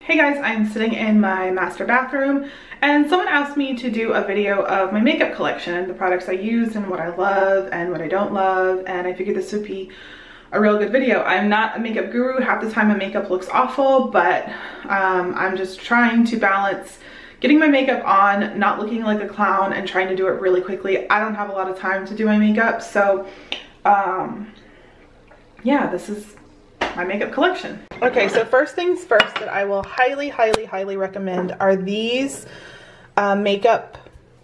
Hey guys, I'm sitting in my master bathroom and someone asked me to do a video of my makeup collection, the products I use and what I love and what I don't love, and I figured this would be a real good video. I'm not a makeup guru. Half the time my makeup looks awful, but I'm just trying to balance getting my makeup on, not looking like a clown, and trying to do it really quickly. I don't have a lot of time to do my makeup, so yeah, this is my makeup collection. Okay, so first things first that I will highly recommend are these makeup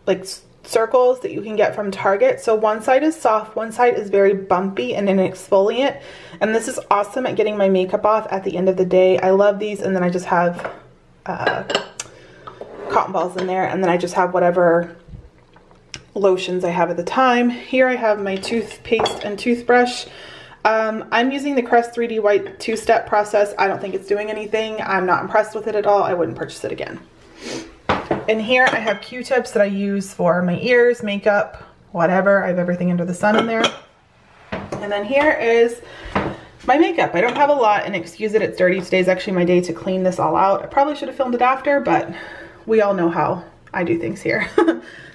like circles that you can get from Target. So one side is soft, one side is very bumpy and an exfoliant, and this is awesome at getting my makeup off at the end of the day. I love these, and then I just have cotton balls in there, and then I just have whatever lotions I have at the time. Here I have my toothpaste and toothbrush. I'm using the Crest 3D White two-step process. I don't think it's doing anything. I'm not impressed with it at all. I wouldn't purchase it again. And here I have Q-tips that I use for my ears, makeup, whatever. I have everything under the sun in there. And then here is my makeup. I don't have a lot, and excuse it, it's dirty. Today's actually my day to clean this all out. I probably should have filmed it after, but we all know how I do things here.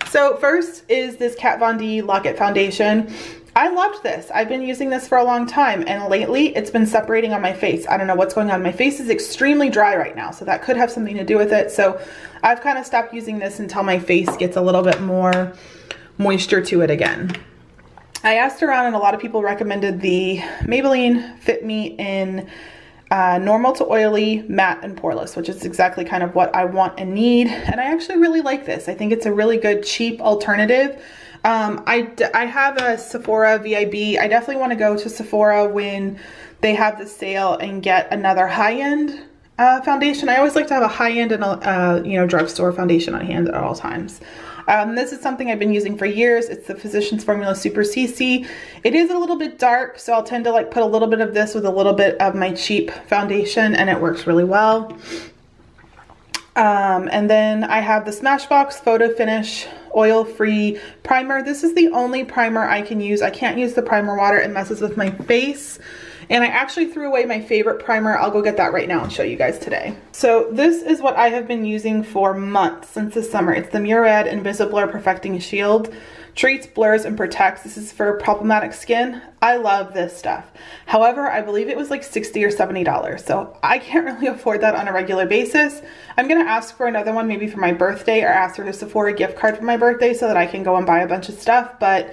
So first is this Kat Von D Lock-It Foundation. I loved this. I've been using this for a long time, and lately it's been separating on my face. I don't know what's going on. My face is extremely dry right now, so that could have something to do with it. So I've kind of stopped using this until my face gets a little bit more moisture to it again. I asked around, and a lot of people recommended the Maybelline Fit Me in normal to oily, matte, and poreless, which is exactly kind of what I want and need. And I actually really like this. I think it's a really good cheap alternative. I have a Sephora VIB. I definitely want to go to Sephora when they have the sale and get another high-end foundation. I always like to have a high-end and a drugstore foundation on hand at all times. This is something I've been using for years. It's the Physicians Formula Super CC. It is a little bit dark, so I'll tend to like put a little bit of this with a little bit of my cheap foundation, and it works really well. And then I have the Smashbox Photo Finish Oil-Free Primer. This is the only primer I can use. I can't use the primer water. It messes with my face. And I actually threw away my favorite primer. I'll go get that right now and show you guys today. So this is what I have been using for months, since the summer. It's the Murad Invisiblur Perfecting Shield. Treats, blurs, and protects. This is for problematic skin. I love this stuff. However, I believe it was like $60 or $70, so I can't really afford that on a regular basis. I'm gonna ask for another one maybe for my birthday, or ask for a Sephora gift card for my birthday so that I can go and buy a bunch of stuff, but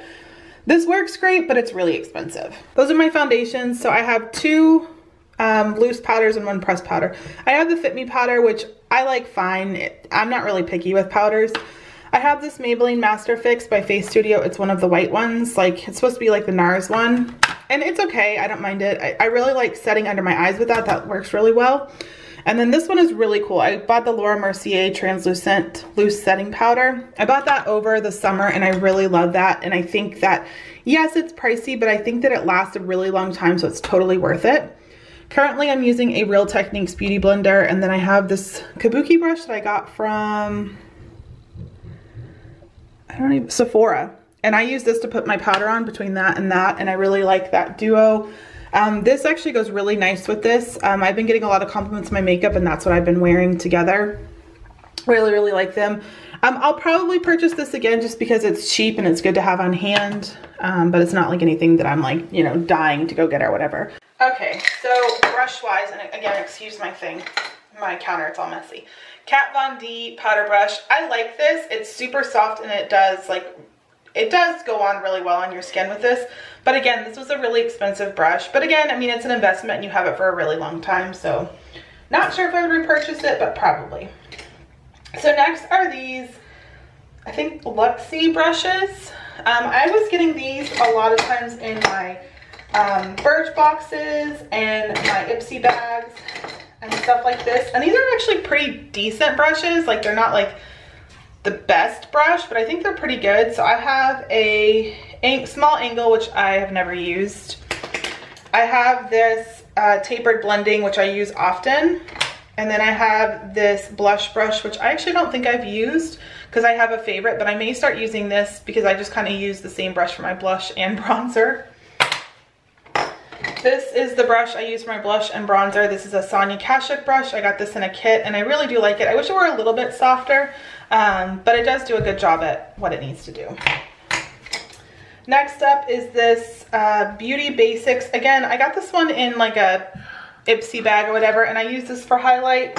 this works great, but it's really expensive. Those are my foundations. So I have two loose powders and one pressed powder. I have the Fit Me powder, which I like fine. I'm not really picky with powders. I have this Maybelline Master Fix by Face Studio. It's one of the white ones. Like, it's supposed to be like the NARS one. And it's okay. I don't mind it. I really like setting under my eyes with that. That works really well. And then this one is really cool. I bought the Laura Mercier Translucent Loose Setting Powder. I bought that over the summer, and I really love that. And I think that, yes, it's pricey, but I think that it lasts a really long time, so it's totally worth it. Currently, I'm using a Real Techniques Beauty Blender, and then I have this Kabuki brush that I got from Sephora, and I use this to put my powder on between that, and I really like that duo. This actually goes really nice with this. I've been getting a lot of compliments on my makeup, and that's what I've been wearing together. Really like them. I'll probably purchase this again just because it's cheap and it's good to have on hand, but it's not like anything that I'm like, you know, dying to go get or whatever. Okay, so brush wise, and again, excuse my counter, it's all messy. Kat Von D powder brush. I like this. It's super soft, and it does go on really well on your skin with this. But again, this was a really expensive brush. But again, I mean, it's an investment and you have it for a really long time. So not sure if I would repurchase it, but probably. So next are these, I think, Luxie brushes. I was getting these a lot of times in my Birch boxes and my Ipsy bags and stuff like this. And these are actually pretty decent brushes. Like, they're not like the best brush, but I think they're pretty good. So I have a small angle, which I have never used. I have this tapered blending, which I use often. And then I have this blush brush, which I actually don't think I've used because I have a favorite, but I may start using this because I just kind of use the same brush for my blush and bronzer. This is the brush I use for my blush and bronzer. This is a Sonia Kashuk brush. I got this in a kit and I really do like it. I wish it were a little bit softer, but it does do a good job at what it needs to do. Next up is this Beauty Basics. Again, I got this one in like a Ipsy bag or whatever, and I use this for highlight.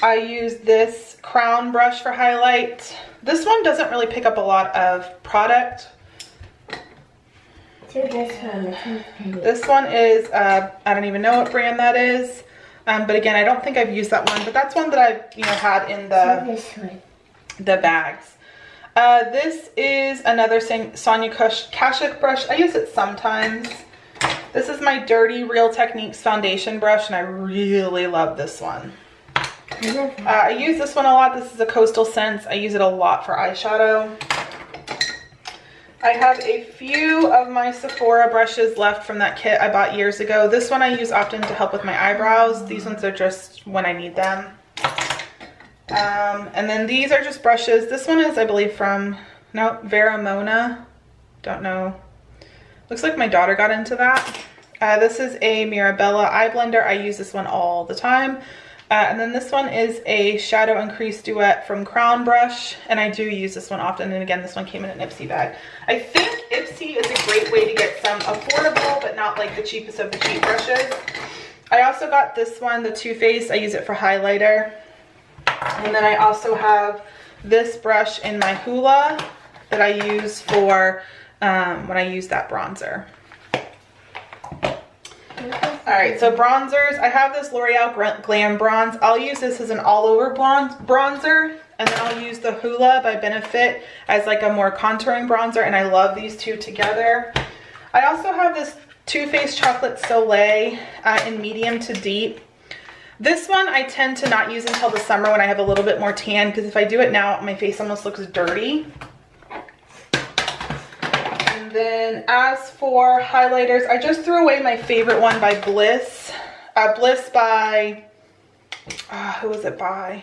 I use this crown brush for highlight. This one doesn't really pick up a lot of product. This one is, I don't even know what brand that is. But again, I don't think I've used that one, but that's one that I've, you know, had in the bags. This is another Sonia Kashuk brush. I use it sometimes. This is my Dirty Real Techniques foundation brush, and I really love this one. I use this one a lot. This is a Coastal Scents. I use it a lot for eyeshadow. I have a few of my Sephora brushes left from that kit I bought years ago. This one I use often to help with my eyebrows. These ones are just when I need them. And then these are just brushes. This one is, I believe, from, no, Veramona. Don't know. Looks like my daughter got into that. This is a Mirabella eye blender. I use this one all the time. And then this one is a Shadow and Crease Duet from Crown Brush, and I do use this one often. And again, this one came in an Ipsy bag. I think Ipsy is a great way to get some affordable, but not like the cheapest of the cheap brushes. I also got this one, the Too Faced. I use it for highlighter. And then I also have this brush in my Hoola that I use for when I use that bronzer. Alright, so bronzers. I have this L'Oreal Glam Bronze. I'll use this as an all-over bronzer, and then I'll use the Hoola by Benefit as like a more contouring bronzer, and I love these two together. I also have this Too Faced Chocolate Soleil in medium to deep. This one I tend to not use until the summer when I have a little bit more tan, because if I do it now, my face almost looks dirty. And then as for highlighters, I just threw away my favorite one by Bliss. Bliss by, who was it by?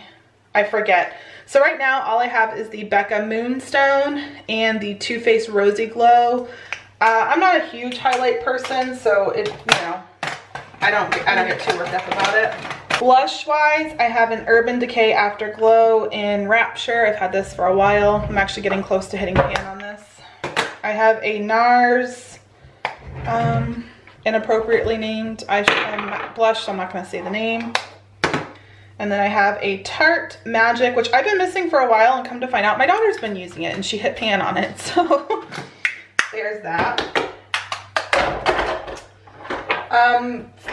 I forget. So right now all I have is the Becca Moonstone and the Too Faced Rosy Glow. I'm not a huge highlight person, so it, you know, I don't get too worked up about it. Blush wise, I have an Urban Decay Afterglow in Rapture. I've had this for a while. I'm actually getting close to hitting pan on this. I have a NARS inappropriately named eyeshadow blush, so I'm not going to say the name. And then I have a Tarte Magic, which I've been missing for a while, and come to find out my daughter's been using it and she hit pan on it, so there's that.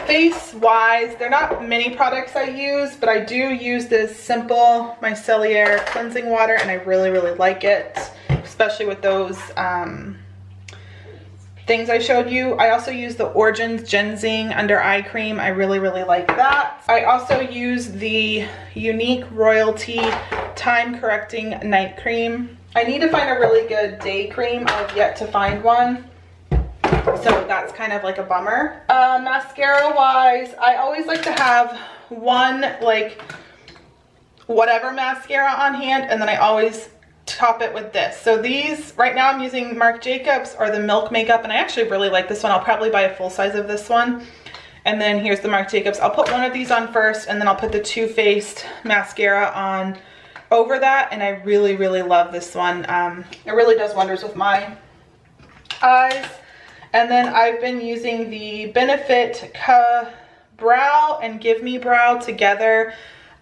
Face wise, they're not many products I use, but I do use this Simple Micellar cleansing water, and I really like it, especially with those things I showed you. I also use the Origins Ginseng under eye cream. I really like that. I also use the Unique Royalty Time Correcting Night Cream. I need to find a really good day cream. I've yet to find one, so that's kind of like a bummer. Mascara wise, I always like to have one like whatever mascara on hand, and then I always top it with this. So these, right now I'm using Marc Jacobs or the Milk Makeup, and I actually really like this one. I'll probably buy a full size of this one. And then here's the Marc Jacobs. I'll put one of these on first, and then I'll put the Too Faced mascara on over that, and I really love this one. It really does wonders with my eyes. And then I've been using the Benefit Brow and Give Me Brow together.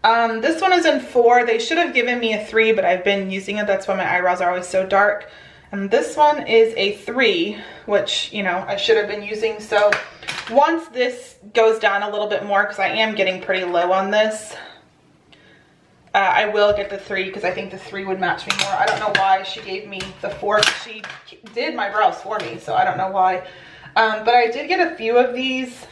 This one is in 4. They should have given me a 3, but I've been using it. That's why my eyebrows are always so dark. And this one is a 3, which, you know, I should have been using. So once this goes down a little bit more, because I am getting pretty low on this, I will get the 3, because I think the 3 would match me more. I don't know why she gave me the 4. She did my brows for me, so I don't know why. But I did get a few of these.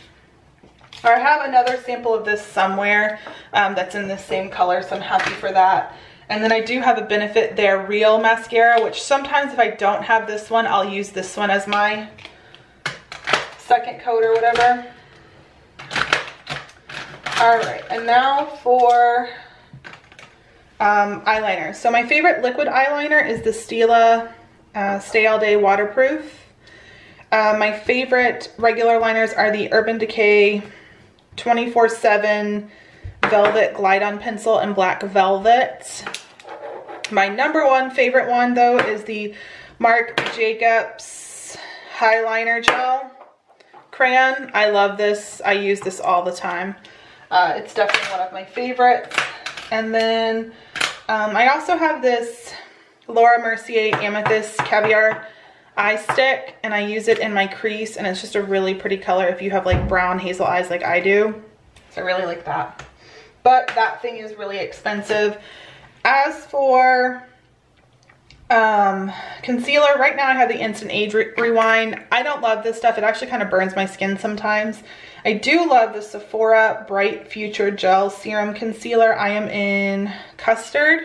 Or I have another sample of this somewhere that's in the same color, so I'm happy for that. And then I do have a Benefit They're Real mascara, which sometimes if I don't have this one, I'll use this one as my second coat or whatever. Alright, and now for eyeliner. So my favorite liquid eyeliner is the Stila Stay All Day Waterproof. My favorite regular liners are the Urban Decay 24/7 Velvet Glide On Pencil in Black Velvet. My number one favorite one though is the Marc Jacobs Highliner Gel Crayon. I love this. I use this all the time. It's definitely one of my favorites. And then I also have this Laura Mercier Amethyst Caviar Eye Stick, and I use it in my crease, and it's just a really pretty color if you have like brown hazel eyes like I do. So I really like that. But that thing is really expensive. As for concealer, right now I have the Instant Age Rewind. I don't love this stuff. It actually kind of burns my skin sometimes. I do love the Sephora Bright Future Gel Serum Concealer. I am in Custard.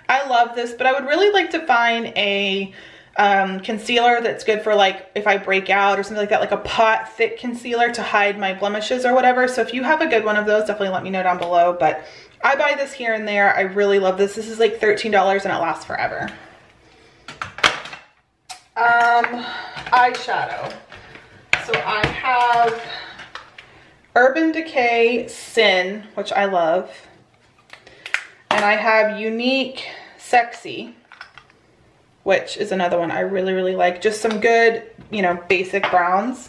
I love this, but I would really like to find a concealer that's good for like if I break out or something like that, like a pot thick concealer to hide my blemishes or whatever. So if you have a good one of those, definitely let me know down below. But I buy this here and there. I really love this. This is like $13 and it lasts forever. Eyeshadow. So I have Urban Decay Sin, which I love. And I have Unique Sexy, which is another one I really, really like. Just some good, you know, basic browns.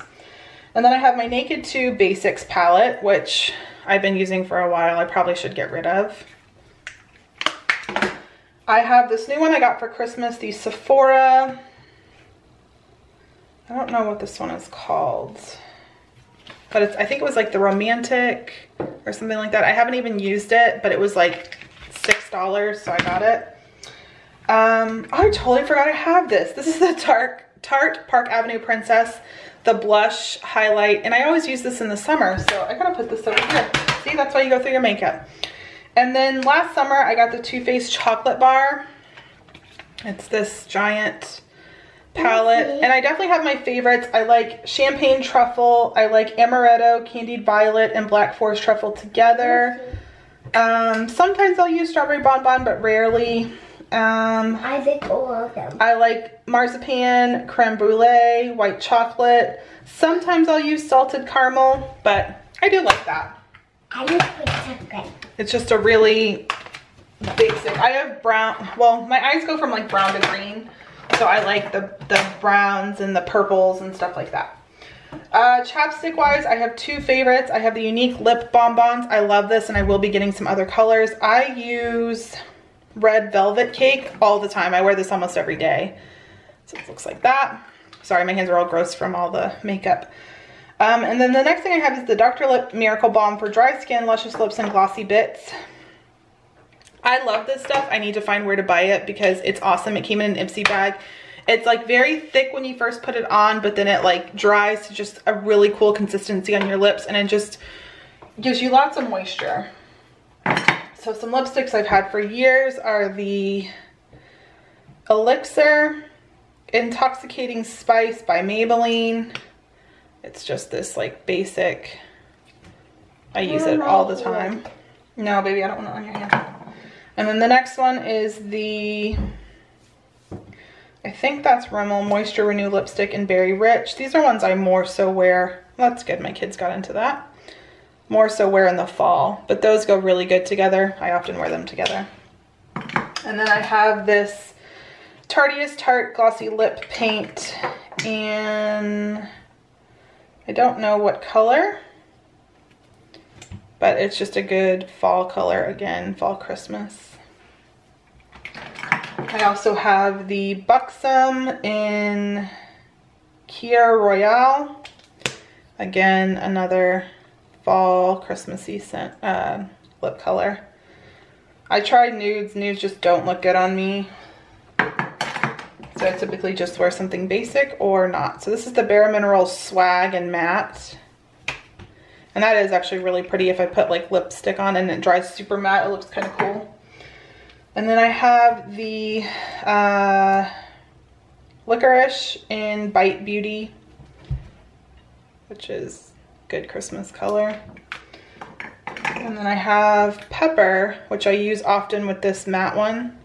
And then I have my Naked 2 Basics palette, which I've been using for a while. I probably should get rid of. I have this new one I got for Christmas, the Sephora. I don't know what this one is called, but it's, I think it was like the Romantic or something like that. I haven't even used it, but it was like $6, so I got it. Oh, I totally forgot I have this. This is the Tarte Park Avenue Princess, the blush highlight, and I always use this in the summer, so I gotta put this over here. See, that's why you go through your makeup. And then last summer I got the Too Faced Chocolate Bar. It's this giant palette, and I definitely have my favorites. I like Champagne Truffle, I like Amaretto, Candied Violet, and Black Forest Truffle together. Sometimes I'll use Strawberry Bonbon, but rarely. I like all of them. I like Marzipan, Creme Brulee, White Chocolate. Sometimes I'll use Salted Caramel, but I do like that. I like White Chocolate. It's just a really basic. I have brown, well, my eyes go from like brown to green, so I like the browns and the purples and stuff like that. Chapstick wise, I have two favorites. I have the Unique Lip Bonbons. I love this, and I will be getting some other colors. I use Red Velvet Cake all the time. I wear this almost every day. So it looks like that. Sorry, my hands are all gross from all the makeup. And then the next thing I have is the Dr. Lip Miracle Balm for dry skin, luscious lips, and glossy bits. I love this stuff. I need to find where to buy it because it's awesome. It came in an Ipsy bag. It's like very thick when you first put it on, but then it like dries to just a really cool consistency on your lips, and it just gives you lots of moisture. So some lipsticks I've had for years are the Elixir Intoxicating Spice by Maybelline. It's just this like basic, I use it all the time. No, baby, I don't want it on your hand. And then the next one is the, I think that's Rimmel Moisture Renew Lipstick in Berry Rich. These are ones I more so wear. Well, that's good, my kids got into that. More so wear in the fall, but those go really good together. I often wear them together. And then I have this Tarteist Tarte Glossy Lip Paint in, I don't know what color, but it's just a good fall color, again, fall Christmas. I also have the Buxom in Kier Royale. Again, another fall Christmassy scent, lip color. I tried nudes. Nudes just don't look good on me. So I typically just wear something basic or not. So this is the Bare Minerals Swag and Matte. And that is actually really pretty if I put like lipstick on and it dries super matte. It looks kind of cool. And then I have the Licorice in Bite Beauty, which is good Christmas color. And then I have Pepper, which I use often with this matte one.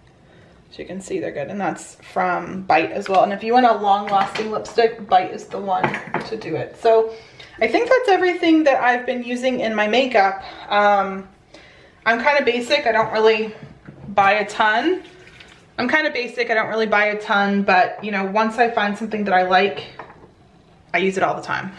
As you can see, they're good. And that's from Bite as well. And if you want a long-lasting lipstick, Bite is the one to do it. So I think that's everything that I've been using in my makeup. I'm kind of basic. I don't really buy a ton. But you know, once I find something that I like, I use it all the time.